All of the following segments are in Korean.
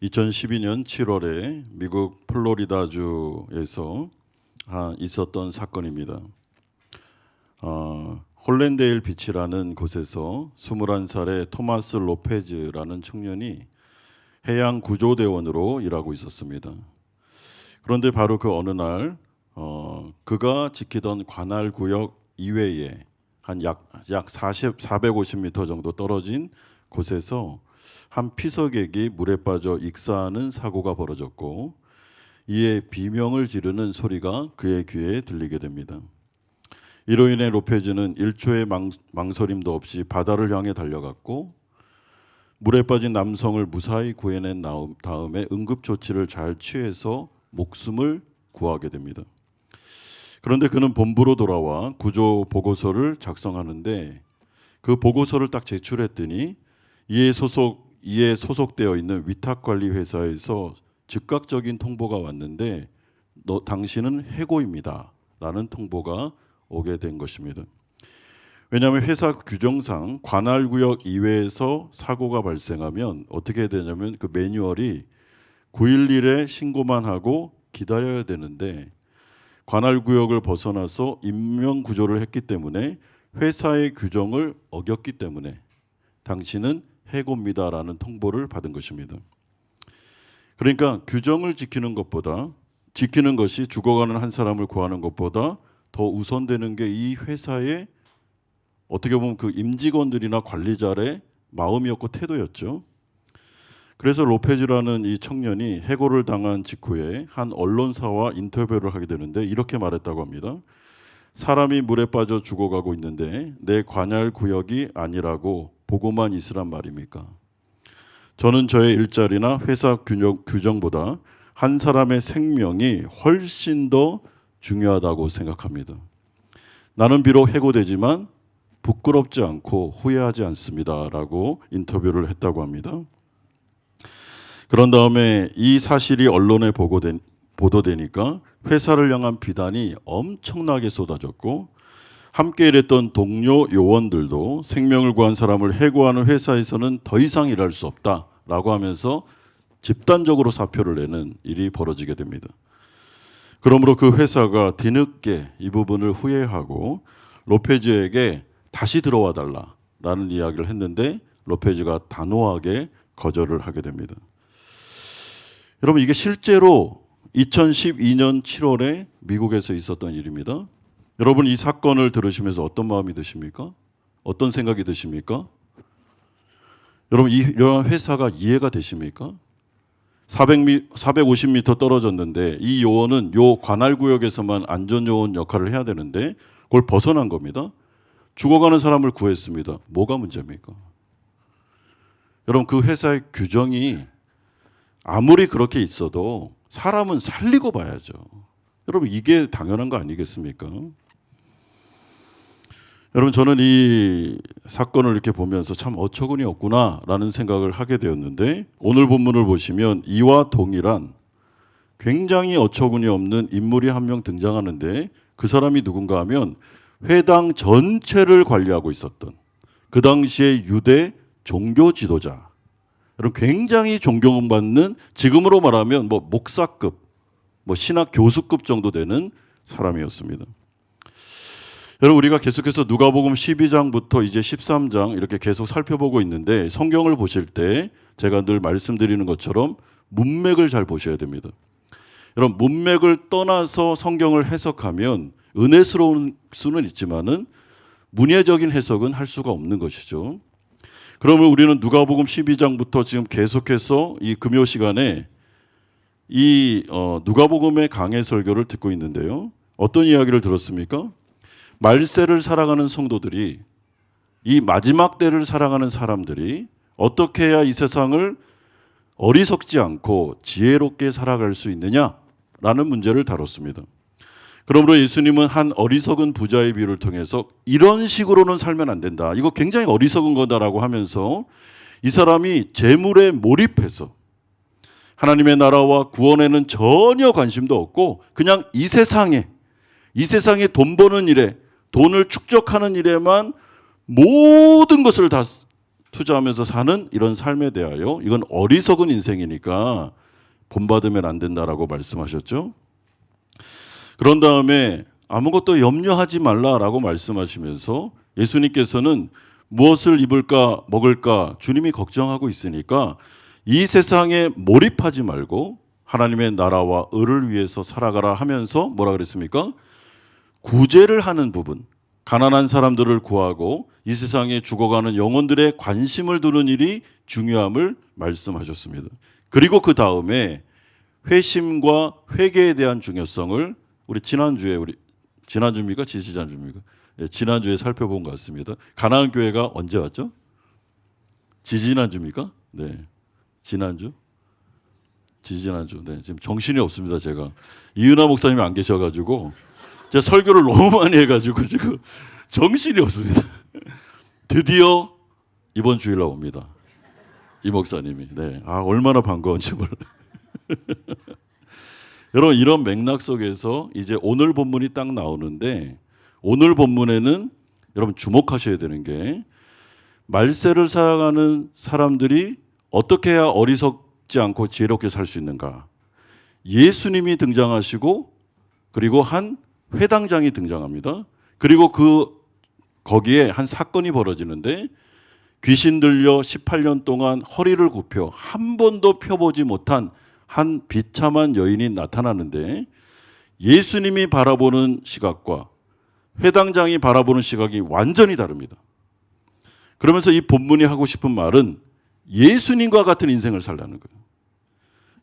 2012년 7월에 미국 플로리다주에서 있었던 사건입니다. 홀랜데일 비치라는 곳에서 21살의 토마스 로페즈라는 청년이 해양 구조대원으로 일하고 있었습니다. 그런데 바로 그 어느 날 그가 지키던 관할 구역 이외에 한 약 450m 정도 떨어진 곳에서 한 피서객이 물에 빠져 익사하는 사고가 벌어졌고, 이에 비명을 지르는 소리가 그의 귀에 들리게 됩니다. 이로 인해 로페즈는 1초의 망설임도 없이 바다를 향해 달려갔고, 물에 빠진 남성을 무사히 구해낸 다음에 응급조치를 잘 취해서 목숨을 구하게 됩니다. 그런데 그는 본부로 돌아와 구조 보고서를 작성하는데, 그 보고서를 딱 제출했더니 이에 소속되어 있는 위탁관리 회사에서 즉각적인 통보가 왔는데, 당신은 해고입니다 라는 통보가 오게 된 것입니다. 왜냐하면 회사 규정상 관할구역 이외에서 사고가 발생하면 어떻게 되냐면 그 매뉴얼이 911에 신고만 하고 기다려야 되는데, 관할구역을 벗어나서 인명구조를 했기 때문에 회사의 규정을 어겼기 때문에 당신은 해고입니다라는 통보를 받은 것입니다. 그러니까 규정을 지키는 것이 죽어가는 한 사람을 구하는 것보다 더 우선되는 게 이 회사의 어떻게 보면 그 임직원들이나 관리자의 마음이었고 태도였죠. 그래서 로페즈라는 이 청년이 해고를 당한 직후에 한 언론사와 인터뷰를 하게 되는데 이렇게 말했다고 합니다. 사람이 물에 빠져 죽어가고 있는데 내 관할 구역이 아니라고 보고만 있으란 말입니까? 저는 저의 일자리나 회사 규정보다 한 사람의 생명이 훨씬 더 중요하다고 생각합니다. 나는 비록 해고되지만 부끄럽지 않고 후회하지 않습니다 라고 인터뷰를 했다고 합니다. 그런 다음에 이 사실이 언론에 보도되니까 회사를 향한 비난이 엄청나게 쏟아졌고, 함께 일했던 동료 요원들도 생명을 구한 사람을 해고하는 회사에서는 더 이상 일할 수 없다라고 하면서 집단적으로 사표를 내는 일이 벌어지게 됩니다. 그러므로 그 회사가 뒤늦게 이 부분을 후회하고 로페즈에게 다시 들어와 달라라는 이야기를 했는데, 로페즈가 단호하게 거절을 하게 됩니다. 여러분, 이게 실제로 2012년 7월에 미국에서 있었던 일입니다. 여러분, 이 사건을 들으시면서 어떤 마음이 드십니까? 어떤 생각이 드십니까? 여러분, 이런 회사가 이해가 되십니까? 450m 떨어졌는데 이 요원은 요 관할구역에서만 안전요원 역할을 해야 되는데 그걸 벗어난 겁니다. 죽어가는 사람을 구했습니다. 뭐가 문제입니까? 여러분, 그 회사의 규정이 아무리 그렇게 있어도 사람은 살리고 봐야죠. 여러분, 이게 당연한 거 아니겠습니까? 여러분, 저는 이 사건을 이렇게 보면서 참 어처구니 없구나라는 생각을 하게 되었는데, 오늘 본문을 보시면 이와 동일한 굉장히 어처구니 없는 인물이 한 명 등장하는데, 그 사람이 누군가 하면 회당 전체를 관리하고 있었던 그 당시의 유대 종교 지도자, 여러분, 굉장히 존경받는, 지금으로 말하면 뭐 목사급, 뭐 신학 교수급 정도 되는 사람이었습니다. 여러분, 우리가 계속해서 누가복음 12장부터 이제 13장 이렇게 계속 살펴보고 있는데, 성경을 보실 때 제가 늘 말씀드리는 것처럼 문맥을 잘 보셔야 됩니다. 여러분, 문맥을 떠나서 성경을 해석하면 은혜스러운 수는 있지만은 문예적인 해석은 할 수가 없는 것이죠. 그러면 우리는 누가복음 12장부터 지금 계속해서 이 금요 시간에 이 누가복음의 강해 설교를 듣고 있는데요. 어떤 이야기를 들었습니까? 말세를 살아가는 성도들이, 이 마지막 때를 살아가는 사람들이 어떻게 해야 이 세상을 어리석지 않고 지혜롭게 살아갈 수 있느냐라는 문제를 다뤘습니다. 그러므로 예수님은 한 어리석은 부자의 비유를 통해서 이런 식으로는 살면 안 된다, 이거 굉장히 어리석은 거다라고 하면서 이 사람이 재물에 몰입해서 하나님의 나라와 구원에는 전혀 관심도 없고 그냥 이 세상에 돈 버는 일에, 돈을 축적하는 일에만 모든 것을 다 투자하면서 사는 이런 삶에 대하여 이건 어리석은 인생이니까 본받으면 안 된다라고 말씀하셨죠. 그런 다음에 아무것도 염려하지 말라라고 말씀하시면서 예수님께서는 무엇을 입을까 먹을까 주님이 걱정하고 있으니까 이 세상에 몰입하지 말고 하나님의 나라와 의를 위해서 살아가라 하면서 뭐라 그랬습니까? 구제를 하는 부분, 가난한 사람들을 구하고 이 세상에 죽어가는 영혼들의 관심을 두는 일이 중요함을 말씀하셨습니다. 그리고 그 다음에 회심과 회개에 대한 중요성을 우리 지난주입니까? 지지난주입니까? 예, 지난주에 살펴본 것 같습니다. 가나안 교회가 언제 왔죠? 지지난주입니까? 네, 지난주? 지지난주. 네, 지금 정신이 없습니다. 제가 이은하 목사님이 안 계셔가지고 제가 설교를 너무 많이 해가지고 지금 정신이 없습니다. 드디어 이번 주일날 옵니다. 이 목사님이. 네, 얼마나 반가운지 몰라요. 여러분 이런 맥락 속에서 이제 오늘 본문이 딱 나오는데 오늘 본문에는 여러분 주목하셔야 되는 게 말세를 살아가는 사람들이 어떻게 해야 어리석지 않고 지혜롭게 살 수 있는가. 예수님이 등장하시고 그리고 한 회당장이 등장합니다. 그리고 거기에 한 사건이 벌어지는데 귀신 들려 18년 동안 허리를 굽혀 한 번도 펴보지 못한 한 비참한 여인이 나타나는데 예수님이 바라보는 시각과 회당장이 바라보는 시각이 완전히 다릅니다. 그러면서 이 본문이 하고 싶은 말은 예수님과 같은 인생을 살라는 거예요.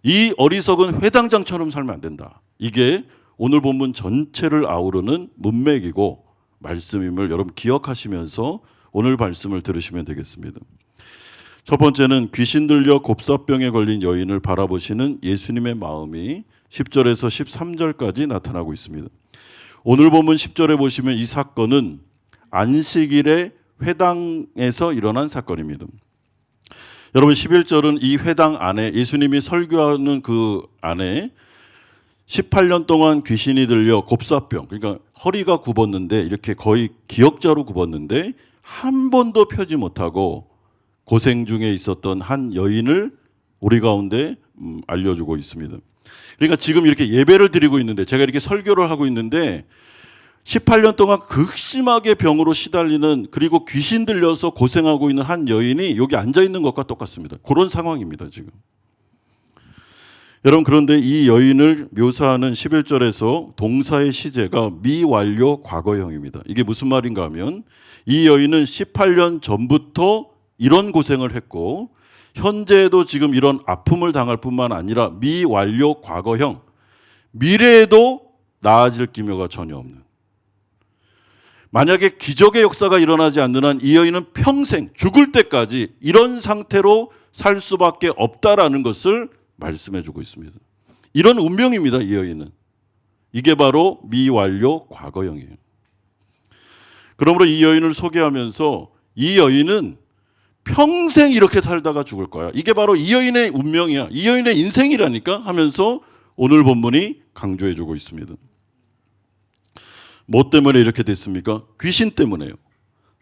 이 어리석은 회당장처럼 살면 안 된다. 이게 오늘 본문 전체를 아우르는 문맥이고 말씀임을 여러분 기억하시면서 오늘 말씀을 들으시면 되겠습니다. 첫 번째는 귀신 들려 곱사병에 걸린 여인을 바라보시는 예수님의 마음이 10절에서 13절까지 나타나고 있습니다. 오늘 본문 10절에 보시면 이 사건은 안식일에 회당에서 일어난 사건입니다. 여러분 11절은 이 회당 안에 예수님이 설교하는 그 안에 18년 동안 귀신이 들려 곱사병, 그러니까 허리가 굽었는데 이렇게 거의 기역자로 굽었는데 한 번도 펴지 못하고 고생 중에 있었던 한 여인을 우리 가운데 알려주고 있습니다. 그러니까 지금 이렇게 예배를 드리고 있는데 제가 이렇게 설교를 하고 있는데 18년 동안 극심하게 병으로 시달리는 그리고 귀신 들려서 고생하고 있는 한 여인이 여기 앉아 있는 것과 똑같습니다. 그런 상황입니다, 지금. 여러분 그런데 이 여인을 묘사하는 11절에서 동사의 시제가 미완료 과거형입니다. 이게 무슨 말인가 하면 이 여인은 18년 전부터 이런 고생을 했고 현재에도 지금 이런 아픔을 당할 뿐만 아니라 미완료 과거형, 미래에도 나아질 기묘가 전혀 없는, 만약에 기적의 역사가 일어나지 않는 한 이 여인은 평생 죽을 때까지 이런 상태로 살 수밖에 없다라는 것을 말씀해 주고 있습니다. 이런 운명입니다, 이 여인은. 이게 바로 미완료 과거형이에요. 그러므로 이 여인을 소개하면서 이 여인은 평생 이렇게 살다가 죽을 거야. 이게 바로 이 여인의 운명이야. 이 여인의 인생이라니까 하면서 오늘 본문이 강조해 주고 있습니다. 뭐 때문에 이렇게 됐습니까? 귀신 때문에요.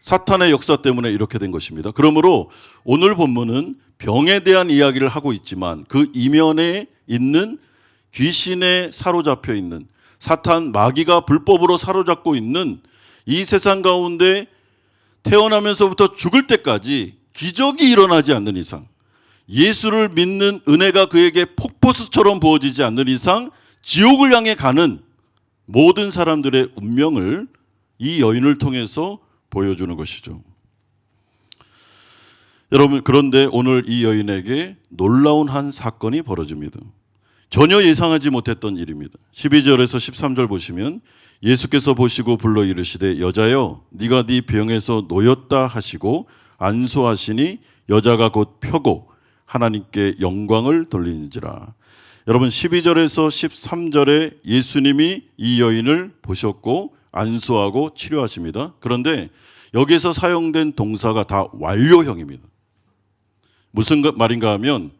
사탄의 역사 때문에 이렇게 된 것입니다. 그러므로 오늘 본문은 병에 대한 이야기를 하고 있지만 그 이면에 있는 귀신에 사로잡혀 있는 사탄 마귀가 불법으로 사로잡고 있는 이 세상 가운데 태어나면서부터 죽을 때까지 기적이 일어나지 않는 이상, 예수를 믿는 은혜가 그에게 폭포수처럼 부어지지 않는 이상 지옥을 향해 가는 모든 사람들의 운명을 이 여인을 통해서 보여주는 것이죠. 여러분 그런데 오늘 이 여인에게 놀라운 한 사건이 벌어집니다. 전혀 예상하지 못했던 일입니다. 12절에서 13절 보시면 예수께서 보시고 불러 이르시되 여자여 네가 네 병에서 놓였다 하시고 안수하시니 여자가 곧 펴고 하나님께 영광을 돌리는지라. 여러분 12절에서 13절에 예수님이 이 여인을 보셨고 안수하고 치료하십니다. 그런데 여기서 사용된 동사가 다 완료형입니다. 무슨 말인가 하면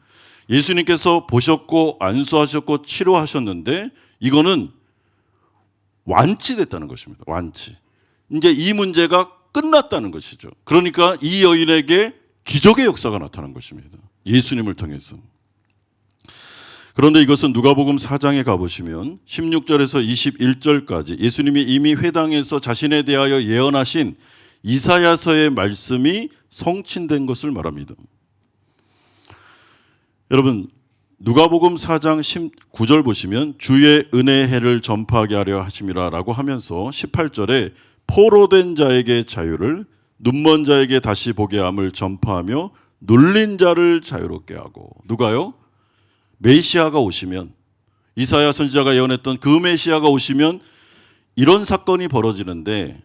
예수님께서 보셨고 안수하셨고 치료하셨는데 이거는 완치됐다는 것입니다. 완치. 이제 이 문제가 끝났다는 것이죠. 그러니까 이 여인에게 기적의 역사가 나타난 것입니다. 예수님을 통해서. 그런데 이것은 누가복음 4장에 가보시면 16절에서 21절까지 예수님이 이미 회당에서 자신에 대하여 예언하신 이사야서의 말씀이 성취된 것을 말합니다. 여러분, 누가복음 4장 19절 보시면 주의 은혜의 해를 전파하게 하려 하심이라 라고 하면서 18절에 포로된 자에게 자유를, 눈먼 자에게 다시 보게 함을 전파하며 눌린 자를 자유롭게 하고. 누가요? 메시아가 오시면, 이사야 선지자가 예언했던 그 메시아가 오시면 이런 사건이 벌어지는데,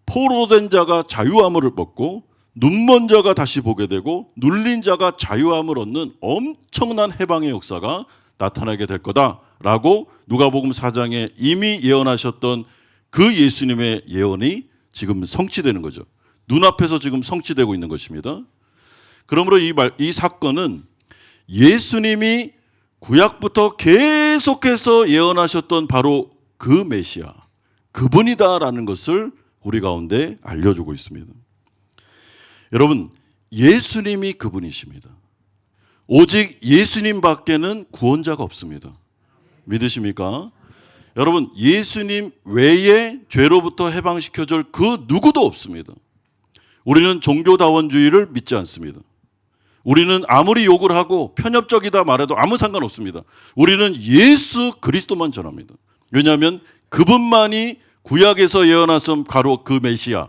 포로된 자가 자유함을 얻고 눈먼 자가 다시 보게 되고 눌린 자가 자유함을 얻는 엄청난 해방의 역사가 나타나게 될 거다라고 누가복음 4장에 이미 예언하셨던 그 예수님의 예언이 지금 성취되는 거죠. 눈앞에서 지금 성취되고 있는 것입니다. 그러므로 이 사건은 예수님이 구약부터 계속해서 예언하셨던 바로 그 메시아, 그분이다라는 것을 우리 가운데 알려주고 있습니다. 여러분, 예수님이 그분이십니다. 오직 예수님 밖에는 구원자가 없습니다. 믿으십니까? 여러분, 예수님 외에 죄로부터 해방시켜줄 그 누구도 없습니다. 우리는 종교다원주의를 믿지 않습니다. 우리는 아무리 욕을 하고 편협적이다 말해도 아무 상관없습니다. 우리는 예수 그리스도만 전합니다. 왜냐하면 그분만이 구약에서 예언하신 바로 그 메시아,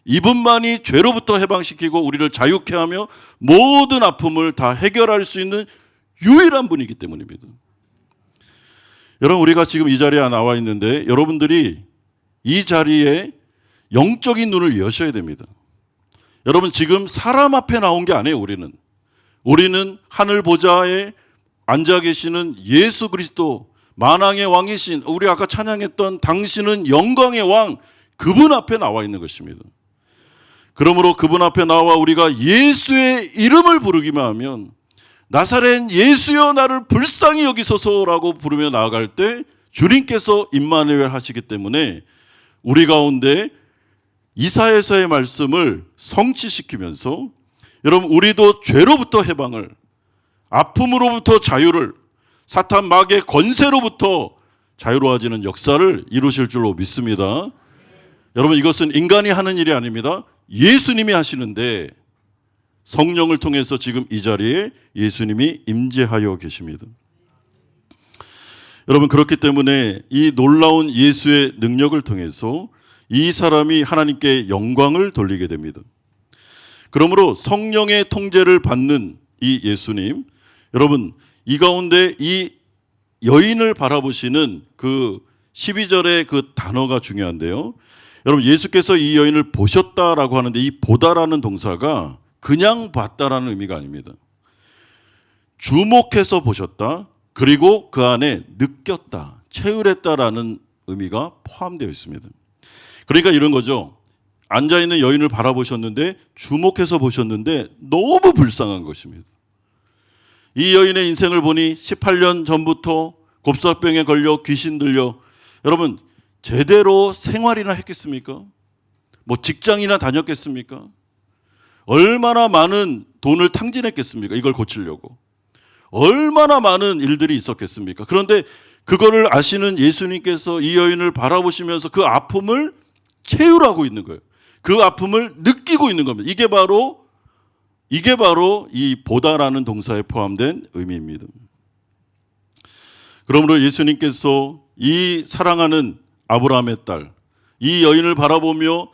이분만이 죄로부터 해방시키고 우리를 자유케 하며 모든 아픔을 다 해결할 수 있는 유일한 분이기 때문입니다. 여러분, 우리가 지금 이 자리에 나와 있는데 여러분들이 이 자리에 영적인 눈을 여셔야 됩니다. 여러분, 지금 사람 앞에 나온 게 아니에요. 우리는 하늘 보좌에 앉아 계시는 예수 그리스도, 만왕의 왕이신, 우리 아까 찬양했던 당신은 영광의 왕, 그분 앞에 나와 있는 것입니다. 그러므로 그분 앞에 나와 우리가 예수의 이름을 부르기만 하면, 나사렛 예수여 나를 불쌍히 여기소서라고 부르며 나아갈 때 주님께서 임마누엘 하시기 때문에 우리 가운데 이사야서의 말씀을 성취시키면서, 여러분, 우리도 죄로부터 해방을, 아픔으로부터 자유를, 사탄 마귀의 권세로부터 자유로워지는 역사를 이루실 줄로 믿습니다. 여러분, 이것은 인간이 하는 일이 아닙니다. 예수님이 하시는데 성령을 통해서 지금 이 자리에 예수님이 임재하여 계십니다. 여러분, 그렇기 때문에 이 놀라운 예수의 능력을 통해서 이 사람이 하나님께 영광을 돌리게 됩니다. 그러므로 성령의 통제를 받는 이 예수님, 여러분, 이 가운데 이 여인을 바라보시는 그 12절의 그 단어가 중요한데요. 여러분, 예수께서 이 여인을 보셨다라고 하는데 이 보다라는 동사가 그냥 봤다라는 의미가 아닙니다. 주목해서 보셨다, 그리고 그 안에 느꼈다, 체휼했다라는 의미가 포함되어 있습니다. 그러니까 이런 거죠. 앉아있는 여인을 바라보셨는데, 주목해서 보셨는데 너무 불쌍한 것입니다. 이 여인의 인생을 보니 18년 전부터 곱사병에 걸려 귀신 들려, 여러분, 제대로 생활이나 했겠습니까? 뭐 직장이나 다녔겠습니까? 얼마나 많은 돈을 탕진했겠습니까? 이걸 고치려고. 얼마나 많은 일들이 있었겠습니까? 그런데 그거를 아시는 예수님께서 이 여인을 바라보시면서 그 아픔을 체휼하고 있는 거예요. 그 아픔을 느끼고 있는 겁니다. 이게 바로 이 보다라는 동사에 포함된 의미입니다. 그러므로 예수님께서 이 사랑하는 아브라함의 딸, 이 여인을 바라보며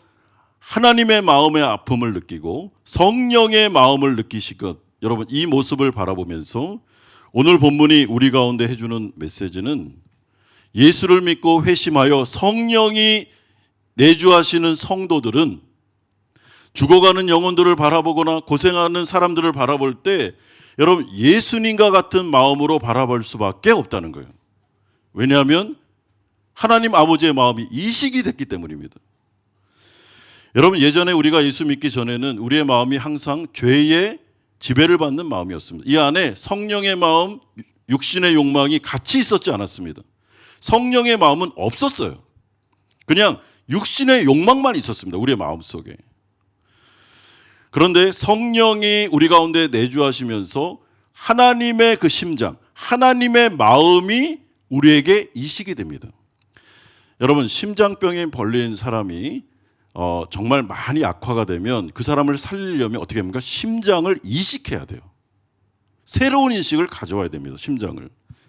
하나님의 마음의 아픔을 느끼고 성령의 마음을 느끼실 것, 여러분, 이 모습을 바라보면서 오늘 본문이 우리 가운데 해주는 메시지는, 예수를 믿고 회심하여 성령이 내주하시는 성도들은 죽어가는 영혼들을 바라보거나 고생하는 사람들을 바라볼 때 여러분, 예수님과 같은 마음으로 바라볼 수밖에 없다는 거예요. 왜냐하면 하나님 아버지의 마음이 이식이 됐기 때문입니다. 여러분, 예전에 우리가 예수 믿기 전에는 우리의 마음이 항상 죄의 지배를 받는 마음이었습니다. 이 안에 성령의 마음, 육신의 욕망이 같이 있었지 않았습니다. 성령의 마음은 없었어요. 그냥 육신의 욕망만 있었습니다. 우리의 마음 속에. 그런데 성령이 우리 가운데 내주하시면서 하나님의 그 심장, 하나님의 마음이 우리에게 이식이 됩니다. 여러분, 심장병에 걸린 사람이 정말 많이 악화가 되면 그 사람을 살리려면 어떻게 합니까? 심장을 이식해야 돼요. 새로운 인식을 가져와야 됩니다. 심장을.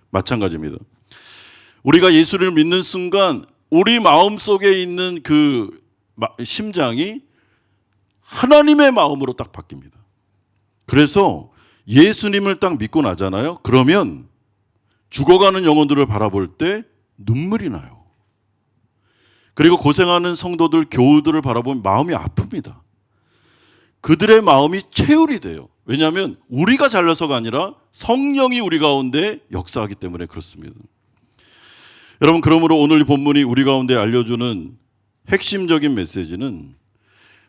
마찬가지입니다. 우리가 예수를 믿는 순간 우리 마음속에 있는 그 심장이 하나님의 마음으로 딱 바뀝니다. 그래서 예수님을 딱 믿고 나잖아요. 그러면 죽어가는 영혼들을 바라볼 때 눈물이 나요. 그리고 고생하는 성도들, 교우들을 바라보면 마음이 아픕니다. 그들의 마음이 체울이 돼요. 왜냐하면 우리가 잘나서가 아니라 성령이 우리 가운데 역사하기 때문에 그렇습니다. 여러분, 그러므로 오늘 이 본문이 우리 가운데 알려주는 핵심적인 메시지는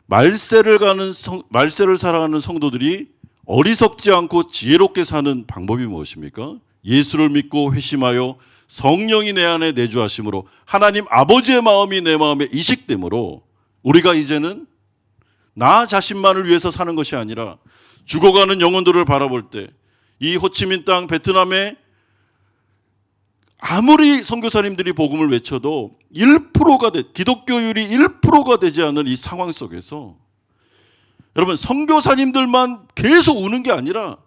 말세를 살아가는 성도들이 어리석지 않고 지혜롭게 사는 방법이 무엇입니까? 예수를 믿고 회심하여 성령이 내 안에 내주하심으로 하나님 아버지의 마음이 내 마음에 이식됨으로 우리가 이제는 나 자신만을 위해서 사는 것이 아니라 죽어가는 영혼들을 바라볼 때 이 호치민 땅 베트남에 아무리 선교사님들이 복음을 외쳐도 1%가 기독교율이 1%가 되지 않은 이 상황 속에서 여러분, 선교사님들만 계속 우는 게 아니라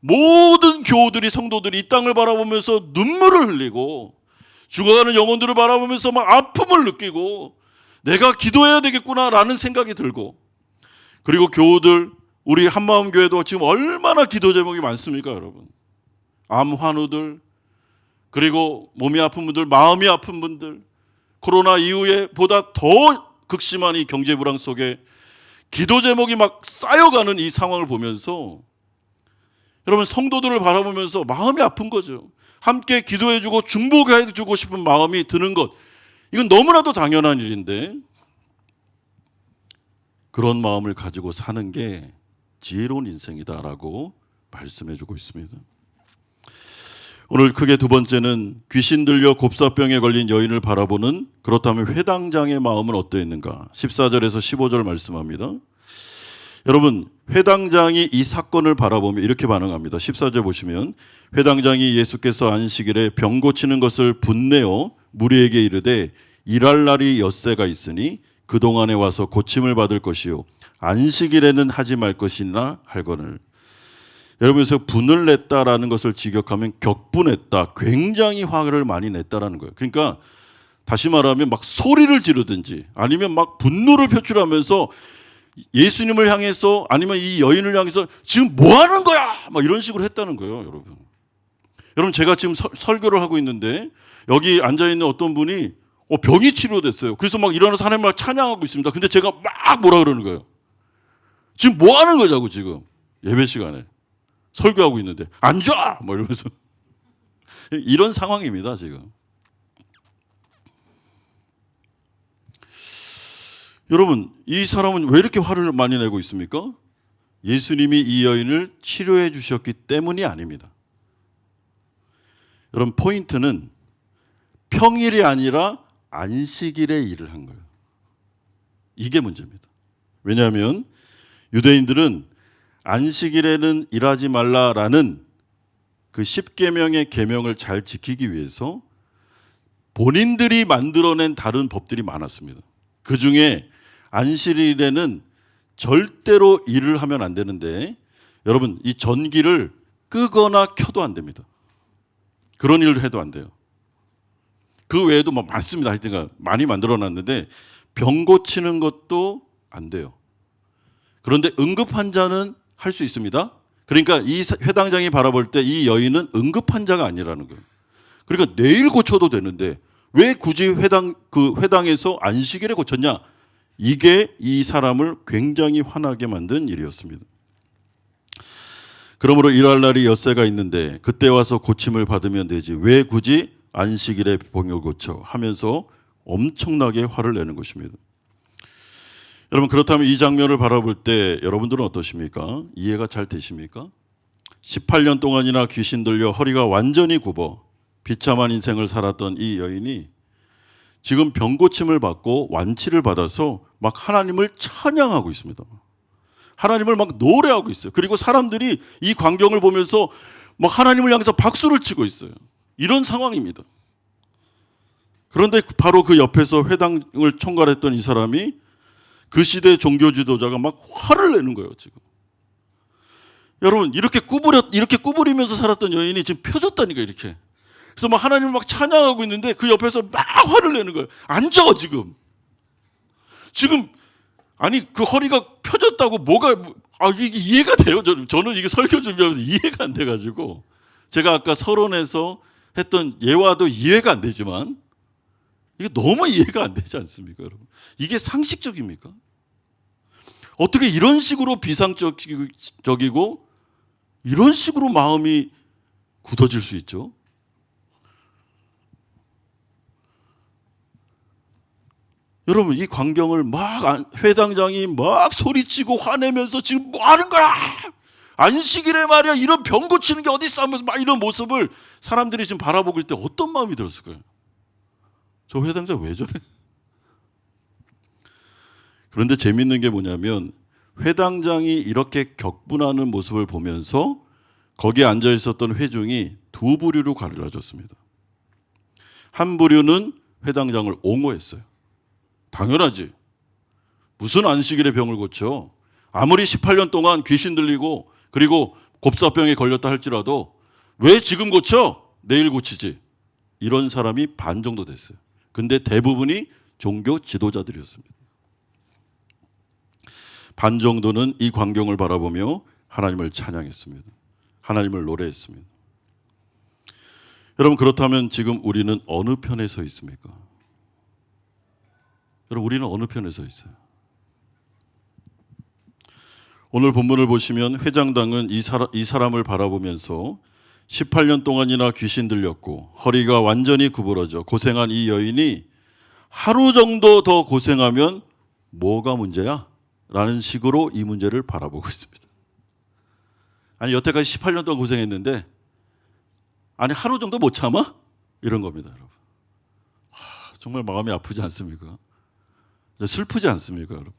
모든 교우들이, 성도들이 이 땅을 바라보면서 눈물을 흘리고 죽어가는 영혼들을 바라보면서 막 아픔을 느끼고 내가 기도해야 되겠구나라는 생각이 들고, 그리고 교우들, 우리 한마음교회도 지금 얼마나 기도 제목이 많습니까, 여러분? 암 환우들, 그리고 몸이 아픈 분들, 마음이 아픈 분들, 코로나 이후에 보다 더 극심한 이 경제 불황 속에 기도 제목이 막 쌓여가는 이 상황을 보면서 여러분, 성도들을 바라보면서 마음이 아픈 거죠. 함께 기도해주고 중보해주고 싶은 마음이 드는 것, 이건 너무나도 당연한 일인데 그런 마음을 가지고 사는 게 지혜로운 인생이다라고 말씀해주고 있습니다. 오늘 크게 두 번째는 귀신 들려 곱사병에 걸린 여인을 바라보는, 그렇다면 회당장의 마음은 어떠했는가? 14절에서 15절 말씀합니다. 여러분, 회당장이 이 사건을 바라보며 이렇게 반응합니다. 14절 보시면 회당장이 예수께서 안식일에 병 고치는 것을 분내어 무리에게 이르되 일할 날이 엿새가 있으니 그동안에 와서 고침을 받을 것이요 안식일에는 하지 말 것이나 할거늘. 여러분에서 분을 냈다라는 것을 직역하면 격분했다, 굉장히 화를 많이 냈다라는 거예요. 그러니까 다시 말하면 막 소리를 지르든지 아니면 막 분노를 표출하면서 예수님을 향해서 아니면 이 여인을 향해서 지금 뭐 하는 거야? 막 이런 식으로 했다는 거예요, 여러분. 여러분, 제가 지금 설교를 하고 있는데 여기 앉아 있는 어떤 분이 병이 치료됐어요. 그래서 막 일어나서 하나님을 막 찬양하고 있습니다. 근데 제가 막 뭐라 그러는 거예요? 지금 뭐 하는 거냐고, 지금 예배 시간에 설교하고 있는데 앉아! 뭐 이러면서 이런 상황입니다, 지금. 여러분, 이 사람은 왜 이렇게 화를 많이 내고 있습니까? 예수님이 이 여인을 치료해 주셨기 때문이 아닙니다. 여러분, 포인트는 평일이 아니라 안식일에 일을 한 거예요. 이게 문제입니다. 왜냐하면 유대인들은 안식일에는 일하지 말라라는 그 10계명의 계명을 잘 지키기 위해서 본인들이 만들어낸 다른 법들이 많았습니다. 그 중에 안식일에는 절대로 일을 하면 안 되는데, 여러분, 이 전기를 끄거나 켜도 안 됩니다. 그런 일을 해도 안 돼요. 그 외에도 뭐 많습니다. 하여튼 많이 만들어놨는데 병 고치는 것도 안 돼요. 그런데 응급 환자는 할 수 있습니다. 그러니까 이 회당장이 바라볼 때 이 여인은 응급 환자가 아니라는 거예요. 그러니까 내일 고쳐도 되는데 왜 굳이 회당에서 안식일에 고쳤냐? 이게 이 사람을 굉장히 화나게 만든 일이었습니다. 그러므로 일할 날이 엿새가 있는데 그때 와서 고침을 받으면 되지 왜 굳이 안식일에 병을 고쳐 하면서 엄청나게 화를 내는 것입니다. 여러분, 그렇다면 이 장면을 바라볼 때 여러분들은 어떠십니까? 이해가 잘 되십니까? 18년 동안이나 귀신 들려 허리가 완전히 굽어 비참한 인생을 살았던 이 여인이 지금 병고침을 받고 완치를 받아서 막 하나님을 찬양하고 있습니다. 하나님을 막 노래하고 있어요. 그리고 사람들이 이 광경을 보면서 막 하나님을 향해서 박수를 치고 있어요. 이런 상황입니다. 그런데 바로 그 옆에서 회당을 총괄했던 이 사람이 그 시대 종교 지도자가 막 화를 내는 거예요, 지금. 여러분, 이렇게 구부리면서 살았던 여인이 지금 펴졌다니까, 이렇게. 그래서 막 하나님을 막 찬양하고 있는데 그 옆에서 막 화를 내는 거예요. 앉아, 지금. 아니, 그 허리가 펴졌다고 이게 이해가 돼요? 저는 이게 설교 준비하면서 이해가 안 돼가지고. 제가 아까 서론에서 했던 예화도 이해가 안 되지만 이게 너무 이해가 안 되지 않습니까, 여러분? 이게 상식적입니까? 어떻게 이런 식으로 비상적이고 이런 식으로 마음이 굳어질 수 있죠? 여러분, 이 광경을 회당장이 막 소리치고 화내면서 지금 뭐 하는 거야? 안식일에 말이야, 이런 병 고치는 게 어디 있어? 하면서 막 이런 모습을 사람들이 지금 바라보고 있을 때 어떤 마음이 들었을까요? 저 회당장 왜 저래? 그런데 재밌는 게 뭐냐면 회당장이 이렇게 격분하는 모습을 보면서 거기에 앉아 있었던 회중이 두 부류로 갈라졌습니다. 한 부류는 회당장을 옹호했어요. 당연하지. 무슨 안식일에 병을 고쳐? 아무리 18년 동안 귀신 들리고 그리고 곱사병에 걸렸다 할지라도 왜 지금 고쳐? 내일 고치지. 이런 사람이 반 정도 됐어요. 근데 대부분이 종교 지도자들이었습니다. 반 정도는 이 광경을 바라보며 하나님을 찬양했습니다. 하나님을 노래했습니다. 여러분, 그렇다면 지금 우리는 어느 편에 서 있습니까? 여러분, 우리는 어느 편에 서 있어요? 오늘 본문을 보시면 회장당은 이 사람을 바라보면서 18년 동안이나 귀신 들렸고 허리가 완전히 구부러져 고생한 이 여인이 하루 정도 더 고생하면 뭐가 문제야? 라는 식으로 이 문제를 바라보고 있습니다. 아니, 여태까지 18년 동안 고생했는데 아니 하루 정도 못 참아? 이런 겁니다, 여러분. 정말 마음이 아프지 않습니까? 슬프지 않습니까, 여러분?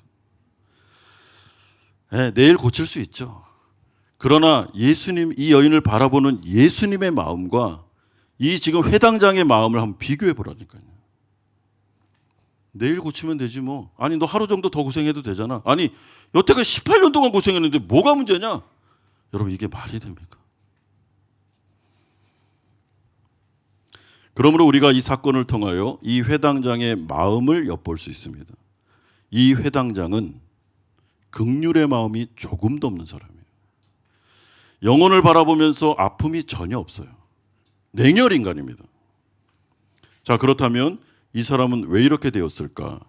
네, 내일 고칠 수 있죠. 그러나 예수님, 이 여인을 바라보는 예수님의 마음과 이 지금 회당장의 마음을 한번 비교해 보라니까요. 내일 고치면 되지 뭐. 아니, 너 하루 정도 더 고생해도 되잖아. 아니, 여태까지 18년 동안 고생했는데 뭐가 문제냐? 여러분, 이게 말이 됩니까? 그러므로 우리가 이 사건을 통하여 이 회당장의 마음을 엿볼 수 있습니다. 이 회당장은 긍휼의 마음이 조금도 없는 사람이에요. 영혼을 바라보면서 아픔이 전혀 없어요. 냉혈 인간입니다. 자, 그렇다면 이 사람은 왜 이렇게 되었을까?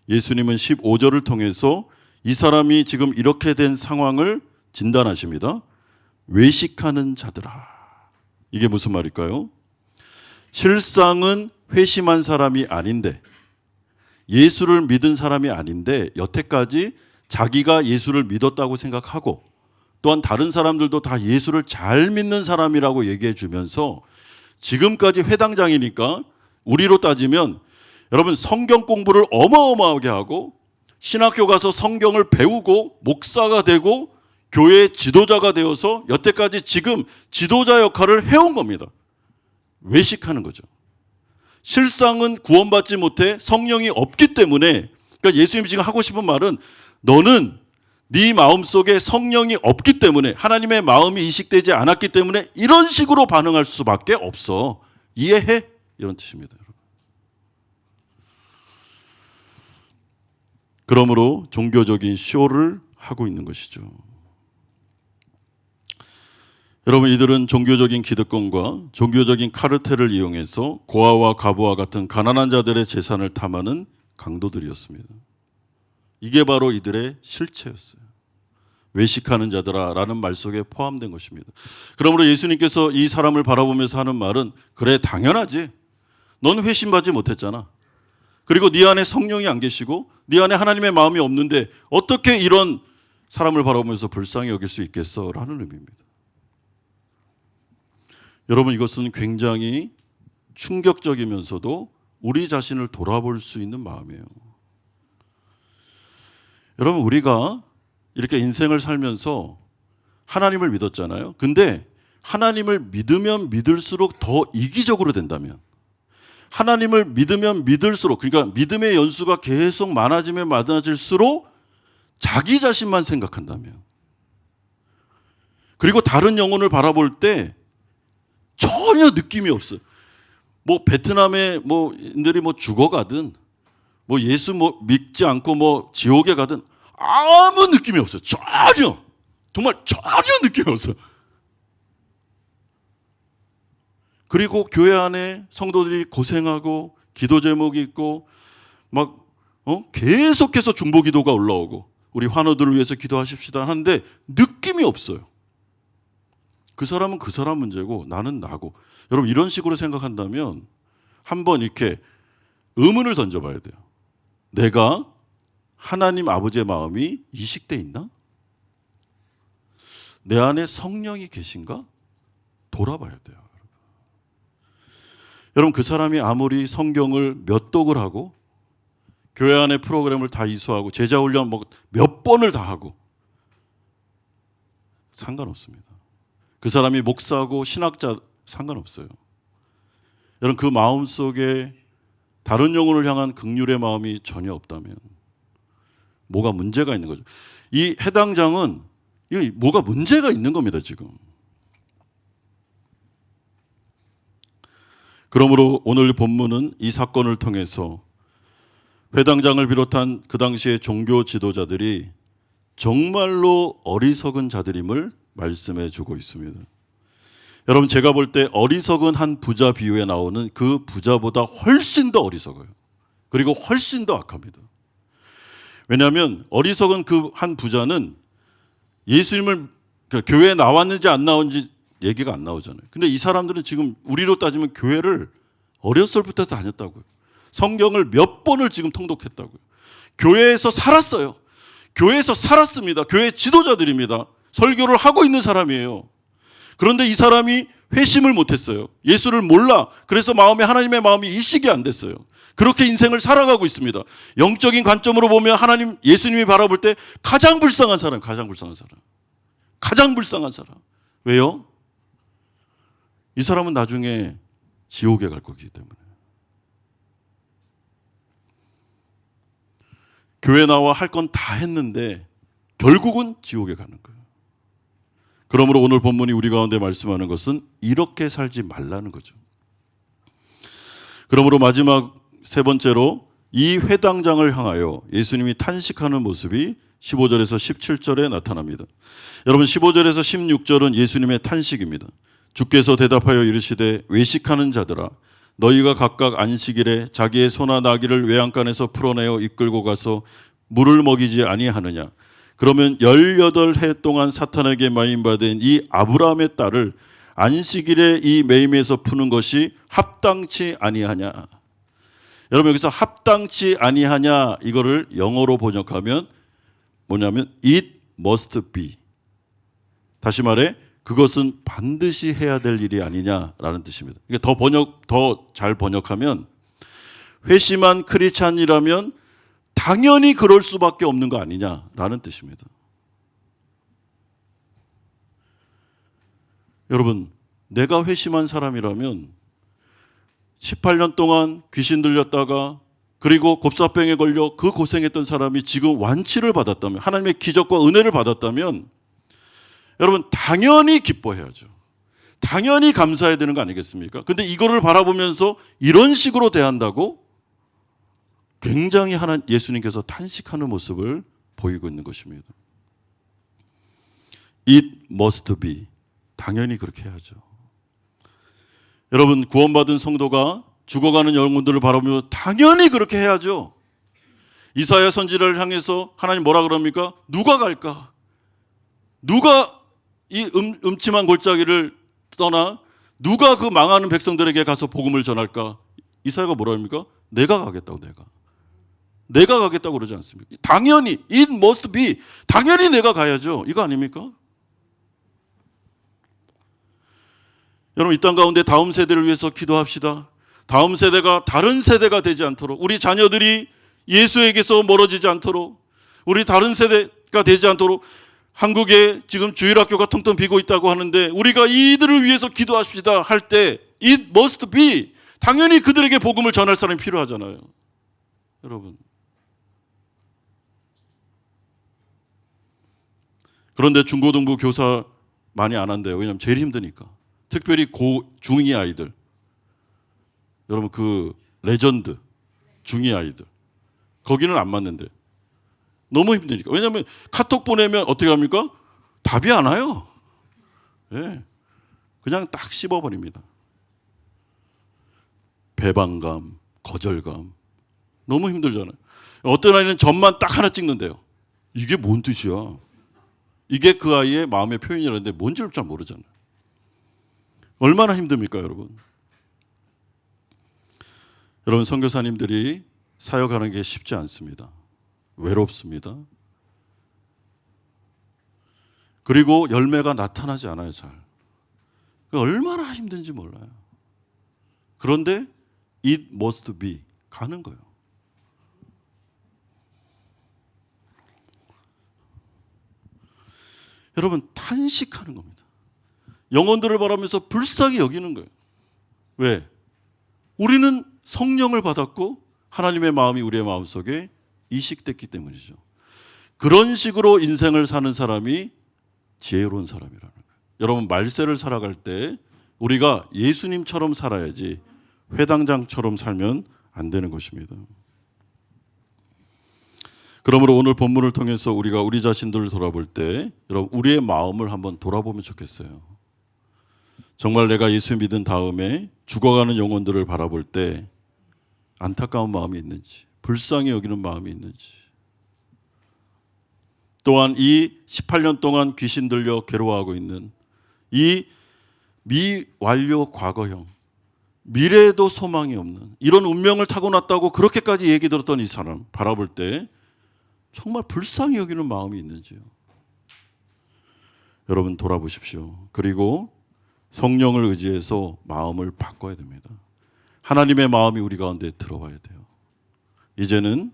예수님은 15절을 통해서 이 사람이 지금 이렇게 된 상황을 진단하십니다. 외식하는 자들아. 이게 무슨 말일까요? 실상은 회심한 사람이 아닌데, 예수를 믿은 사람이 아닌데 여태까지 자기가 예수를 믿었다고 생각하고 또한 다른 사람들도 다 예수를 잘 믿는 사람이라고 얘기해 주면서 지금까지 회당장이니까 우리로 따지면 여러분, 성경 공부를 어마어마하게 하고 신학교 가서 성경을 배우고 목사가 되고 교회 지도자가 되어서 여태까지 지금 지도자 역할을 해온 겁니다. 외식하는 거죠. 실상은 구원받지 못해 성령이 없기 때문에, 그러니까 예수님이 지금 하고 싶은 말은 너는 네 마음속에 성령이 없기 때문에, 하나님의 마음이 이식되지 않았기 때문에 이런 식으로 반응할 수밖에 없어. 이해해? 이런 뜻입니다. 그러므로 종교적인 쇼를 하고 있는 것이죠. 여러분, 이들은 종교적인 기득권과 종교적인 카르텔을 이용해서 고아와 과부와 같은 가난한 자들의 재산을 탐하는 강도들이었습니다. 이게 바로 이들의 실체였어요. 외식하는 자들아 라는 말 속에 포함된 것입니다. 그러므로 예수님께서 이 사람을 바라보면서 하는 말은, 그래, 당연하지. 넌 회심받지 못했잖아. 그리고 네 안에 성령이 안 계시고 네 안에 하나님의 마음이 없는데 어떻게 이런 사람을 바라보면서 불쌍히 여길 수 있겠어? 라는 의미입니다. 여러분, 이것은 굉장히 충격적이면서도 우리 자신을 돌아볼 수 있는 마음이에요. 여러분, 우리가 이렇게 인생을 살면서 하나님을 믿었잖아요. 근데 하나님을 믿으면 믿을수록 더 이기적으로 된다면, 하나님을 믿으면 믿을수록, 그러니까 믿음의 연수가 계속 많아지면 많아질수록 자기 자신만 생각한다면, 그리고 다른 영혼을 바라볼 때 전혀 느낌이 없어요. 뭐 베트남에 인들이 죽어가든, 예수 믿지 않고 지옥에 가든 아무 느낌이 없어요. 전혀. 정말 전혀 느낌이 없어요. 그리고 교회 안에 성도들이 고생하고 기도 제목이 있고 계속해서 중보 기도가 올라오고 우리 환우들을 위해서 기도하십시다 하는데 느낌이 없어요. 그 사람은 그 사람 문제고 나는 나고. 여러분, 이런 식으로 생각한다면 한번 이렇게 의문을 던져봐야 돼요. 내가 하나님 아버지의 마음이 이식돼 있나? 내 안에 성령이 계신가? 돌아봐야 돼요. 여러분, 그 사람이 아무리 성경을 몇 독을 하고 교회 안에 프로그램을 다 이수하고 제자훈련 몇 번을 다 하고 상관없습니다. 그 사람이 목사고 신학자 상관없어요. 여러분, 그 마음 속에 다른 영혼을 향한 긍휼의 마음이 전혀 없다면 뭐가 문제가 있는 거죠. 이 해당장은 뭐가 문제가 있는 겁니다, 지금. 그러므로 오늘 본문은 이 사건을 통해서 회당장을 비롯한 그 당시의 종교 지도자들이 정말로 어리석은 자들임을 말씀해 주고 있습니다. 여러분, 제가 볼 때 어리석은 한 부자 비유에 나오는 그 부자보다 훨씬 더 어리석어요. 그리고 훨씬 더 악합니다. 왜냐하면 어리석은 그 한 부자는 예수님을 교회에 나왔는지 안 나온지 얘기가 안 나오잖아요. 근데 이 사람들은 지금 우리로 따지면 교회를 어렸을 때부터 다녔다고요. 성경을 몇 번을 지금 통독했다고요. 교회에서 살았어요. 교회에서 살았습니다. 교회 지도자들입니다. 설교를 하고 있는 사람이에요. 그런데 이 사람이 회심을 못했어요. 예수를 몰라. 그래서 하나님의 마음이 이식이 안 됐어요. 그렇게 인생을 살아가고 있습니다. 영적인 관점으로 보면 예수님이 바라볼 때 가장 불쌍한 사람, 가장 불쌍한 사람. 가장 불쌍한 사람. 왜요? 이 사람은 나중에 지옥에 갈 거기 때문에. 교회 나와 할 건 다 했는데 결국은 지옥에 가는 거예요. 그러므로 오늘 본문이 우리 가운데 말씀하는 것은 이렇게 살지 말라는 거죠. 그러므로 마지막 세 번째로 이 회당장을 향하여 예수님이 탄식하는 모습이 15절에서 17절에 나타납니다. 여러분, 15절에서 16절은 예수님의 탄식입니다. 주께서 대답하여 이르시되 외식하는 자들아, 너희가 각각 안식일에 자기의 소나 나귀를 외양간에서 풀어내어 이끌고 가서 물을 먹이지 아니하느냐? 그러면 18해 동안 사탄에게 매임받은 이 아브라함의 딸을 안식일에 이 매임에서 푸는 것이 합당치 아니하냐? 여러분, 여기서 합당치 아니하냐, 이거를 영어로 번역하면 뭐냐면 it must be. 다시 말해 그것은 반드시 해야 될 일이 아니냐라는 뜻입니다. 이게 더 잘 번역하면 회심한 크리스찬이라면 당연히 그럴 수밖에 없는 거 아니냐라는 뜻입니다. 여러분, 내가 회심한 사람이라면 18년 동안 귀신 들렸다가 그리고 곱사병에 걸려 그 고생했던 사람이 지금 완치를 받았다면, 하나님의 기적과 은혜를 받았다면 여러분, 당연히 기뻐해야죠. 당연히 감사해야 되는 거 아니겠습니까? 근데 이거를 바라보면서 이런 식으로 대한다고 굉장히 예수님께서 탄식하는 모습을 보이고 있는 것입니다. It must be. 당연히 그렇게 해야죠. 여러분, 구원받은 성도가 죽어가는 영혼들을 바라보며 당연히 그렇게 해야죠. 이사야 선지자를 향해서 하나님 뭐라 그럽니까? 누가 갈까? 누가 이 음침한 골짜기를 떠나 누가 그 망하는 백성들에게 가서 복음을 전할까? 이사야가 뭐라 합니까? 내가 가겠다고. 내가 가겠다고 그러지 않습니까? 당연히 it must be. 당연히 내가 가야죠. 이거 아닙니까? 여러분, 이 땅 가운데 다음 세대를 위해서 기도합시다. 다음 세대가 다른 세대가 되지 않도록, 우리 자녀들이 예수에게서 멀어지지 않도록, 우리 다른 세대, 되지 않도록 한국에 지금 주일학교가 텅텅 비고 있다고 하는데 우리가 이들을 위해서 기도하십시다 할 때 it must be 당연히 그들에게 복음을 전할 사람이 필요하잖아요. 여러분. 그런데 중고등부 교사 많이 안 한대요. 왜냐하면 제일 힘드니까. 특별히 중2 아이들. 여러분 그 레전드 중2 아이들. 거기는 안 맞는데. 너무 힘드니까. 왜냐하면 카톡 보내면 어떻게 합니까? 답이 안 와요. 예. 그냥 딱 씹어버립니다. 배반감, 거절감. 너무 힘들잖아요. 어떤 아이는 점만 딱 하나 찍는데요. 이게 뭔 뜻이야? 이게 그 아이의 마음의 표현이라는데 뭔지를 잘 모르잖아요. 얼마나 힘듭니까, 여러분? 여러분, 선교사님들이 사역하는 게 쉽지 않습니다. 외롭습니다. 그리고 열매가 나타나지 않아요, 잘. 얼마나 힘든지 몰라요. 그런데 it must be 가는 거예요. 여러분 탄식하는 겁니다. 영혼들을 바라면서 불쌍히 여기는 거예요. 왜? 우리는 성령을 받았고 하나님의 마음이 우리의 마음속에 이식됐기 때문이죠. 그런 식으로 인생을 사는 사람이 지혜로운 사람이라는 거예요. 여러분 말세를 살아갈 때 우리가 예수님처럼 살아야지 회당장처럼 살면 안 되는 것입니다. 그러므로 오늘 본문을 통해서 우리가 우리 자신들을 돌아볼 때 여러분 우리의 마음을 한번 돌아보면 좋겠어요. 정말 내가 예수 믿은 다음에 죽어가는 영혼들을 바라볼 때 안타까운 마음이 있는지, 불쌍히 여기는 마음이 있는지, 또한 이 18년 동안 귀신 들려 괴로워하고 있는 이 미완료 과거형, 미래에도 소망이 없는 이런 운명을 타고났다고 그렇게까지 얘기 들었던 이 사람 바라볼 때 정말 불쌍히 여기는 마음이 있는지요. 여러분 돌아보십시오. 그리고 성령을 의지해서 마음을 바꿔야 됩니다. 하나님의 마음이 우리 가운데 들어와야 돼요. 이제는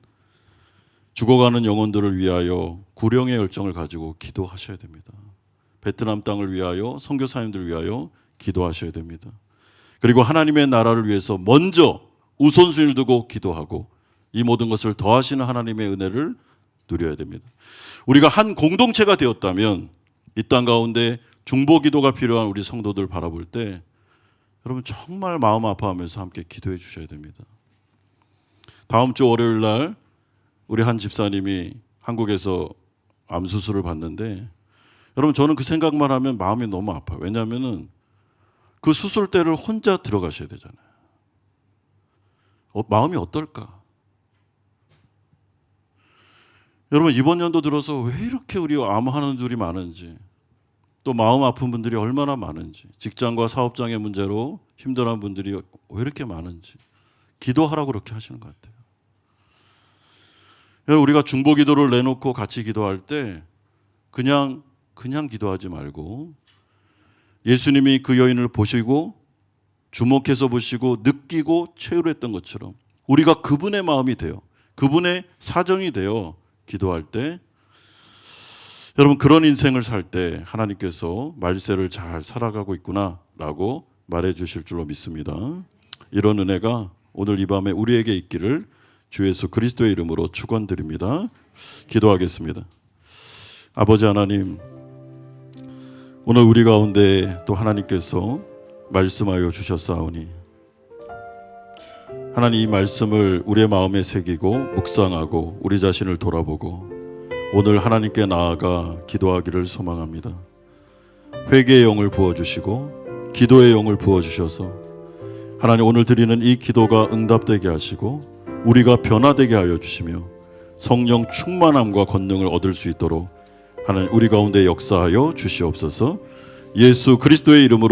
죽어가는 영혼들을 위하여 구령의 열정을 가지고 기도하셔야 됩니다. 베트남 땅을 위하여 선교사님들을 위하여 기도하셔야 됩니다. 그리고 하나님의 나라를 위해서 먼저 우선순위를 두고 기도하고 이 모든 것을 더하시는 하나님의 은혜를 누려야 됩니다. 우리가 한 공동체가 되었다면 이 땅 가운데 중보기도가 필요한 우리 성도들 바라볼 때 여러분 정말 마음 아파하면서 함께 기도해 주셔야 됩니다. 다음 주 월요일 날 우리 한 집사님이 한국에서 암 수술을 받는데 여러분 저는 그 생각만 하면 마음이 너무 아파요. 왜냐하면은 그 수술대를 혼자 들어가셔야 되잖아요. 마음이 어떨까? 여러분 이번 연도 들어서 왜 이렇게 우리 암하는 줄이 많은지, 또 마음 아픈 분들이 얼마나 많은지, 직장과 사업장의 문제로 힘들어하는 분들이 왜 이렇게 많은지 기도하라고 그렇게 하시는 것 같아요. 여러분 우리가 중보기도를 내놓고 같이 기도할 때 그냥 기도하지 말고 예수님이 그 여인을 보시고 주목해서 보시고 느끼고 체휼했던 것처럼 우리가 그분의 마음이 돼요. 그분의 사정이 되어 기도할 때 여러분 그런 인생을 살 때 하나님께서 말세를 잘 살아가고 있구나라고 말해 주실 줄로 믿습니다. 이런 은혜가 오늘 이 밤에 우리에게 있기를 주 예수 그리스도의 이름으로 축원드립니다. 기도하겠습니다. 아버지 하나님, 오늘 우리 가운데 또 하나님께서 말씀하여 주셨사오니 하나님 이 말씀을 우리의 마음에 새기고 묵상하고 우리 자신을 돌아보고 오늘 하나님께 나아가 기도하기를 소망합니다. 회개의 영을 부어주시고 기도의 영을 부어주셔서 하나님 오늘 드리는 이 기도가 응답되게 하시고 우리가 변화되게 하여 주시며 성령 충만함과 권능을 얻을 수 있도록 하나님 우리 가운데 역사하여 주시옵소서. 예수 그리스도의 이름으로